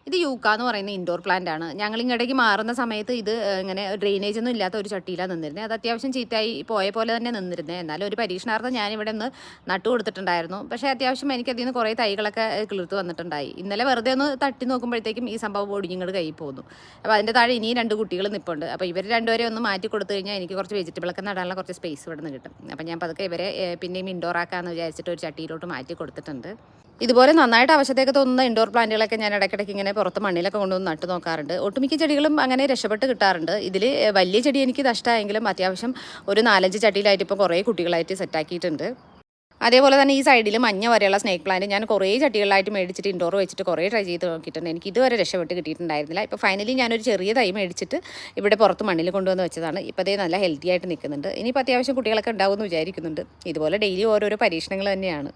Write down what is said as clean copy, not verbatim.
ഇത് യൂക്ക എന്ന് പറയുന്ന ഇൻഡോർ പ്ലാന്റ് ആണ്. ഞങ്ങൾ ഇങ്ങോട്ടേക്ക് മാറുന്ന സമയത്ത് ഇത് ഇങ്ങനെ ഡ്രെയിനേജ് ഒന്നും ഇല്ലാത്ത ഒരു ചട്ടിയിലാണ് നിന്നിരുന്നത്. അത് അത്യാവശ്യം ചീത്തയായി പോയ പോലെ തന്നെ നിന്നിരുന്നത്. എന്നാലും ഒരു പരീക്ഷണാർത്ഥം ഞാനിവിടെ ഒന്ന് നട്ടു കൊടുത്തിട്ടുണ്ടായിരുന്നു. പക്ഷേ അത്യാവശ്യം എനിക്കതിൽ നിന്ന് കുറേ തൈകളൊക്കെ കിളിർത്ത് വന്നിട്ടുണ്ടായി. ഇന്നലെ വെറുതെ ഒന്ന് തട്ടി നോക്കുമ്പോഴത്തേക്കും ഈ സംഭവം ഒടിഞ്ഞിങ്ങോട്ട് കയ്യിൽ പോകുന്നു. അപ്പോൾ അതിൻ്റെ താഴെ ഇനിയും 2 കുട്ടികൾ നിൽപ്പുണ്ട്. അപ്പോൾ ഇവർ രണ്ടുപേരെ ഒന്ന് മാറ്റി കൊടുത്തു കഴിഞ്ഞാൽ എനിക്ക് കുറച്ച് വെജിറ്റബിളൊക്കെ നടാനുള്ള കുറച്ച് സ്പേസ് ഇവിടെ നിന്ന് കിട്ടും. അപ്പോൾ ഞാൻ പതുക്കെ ഇവരെ പിന്നെയും ഇൻഡോർ ആക്കാമെന്ന് വിചാരിച്ചിട്ട് ഒരു ചട്ടിയിലോട്ട് മാറ്റി കൊടുത്തിട്ടുണ്ട്. ഇതുപോലെ നന്നായിട്ട് ആവശ്യത്തേക്ക് തോന്നുന്ന ഇൻഡോർ പ്ലാന്റുകളൊക്കെ ഞാൻ ഇടയ്ക്കിടയ്ക്ക് ഇങ്ങനെ പുറത്ത് മണ്ണിലൊക്കെ കൊണ്ടുവന്ന് നട്ട് നോക്കാറുണ്ട്. ഒട്ടുമിക്ക ചെടികളും അങ്ങനെ രക്ഷപ്പെട്ട് കിട്ടാറുണ്ട്. ഇതിൽ വലിയ ചെടി എനിക്ക് നഷ്ടമായെങ്കിലും അത്യാവശ്യം ഒരു 4-5 ചട്ടിയിലായിട്ട് ഇപ്പോൾ കുറേ കുട്ടികളായിട്ട് സെറ്റാക്കിയിട്ടുണ്ട്. അതേപോലെ തന്നെ ഈ സൈഡിൽ മഞ്ഞ വരെയുള്ള സ്നേക്ക് പ്ലാന്റ് ഞാൻ കുറേ ചട്ടികളിലായിട്ട് മേടിച്ചിട്ട് ഇൻഡോർ വെച്ചിട്ട് കുറേ ട്രൈ ചെയ്ത് നോക്കിയിട്ടുണ്ട്. എനിക്ക് ഇതുവരെ രക്ഷപ്പെട്ട് കിട്ടിയിട്ടുണ്ടായിരുന്നില്ല. ഇപ്പോൾ ഫൈനലി ഞാനൊരു ചെറിയ തൈ മേടിച്ചിട്ട് ഇവിടെ പുറത്ത് മണ്ണിൽ കൊണ്ടുവന്ന് വെച്ചതാണ്. ഇപ്പോൾ അതേ നല്ല ഹെൽത്തി ആയിട്ട് നിൽക്കുന്നുണ്ട്. ഇനിയിപ്പോൾ അത്യാവശ്യം കുട്ടികളൊക്കെ ഉണ്ടാവുമെന്ന് വിചാരിക്കുന്നുണ്ട്. ഇതുപോലെ ഡെയിലി ഓരോരോ പരീക്ഷണങ്ങൾ തന്നെയാണ്.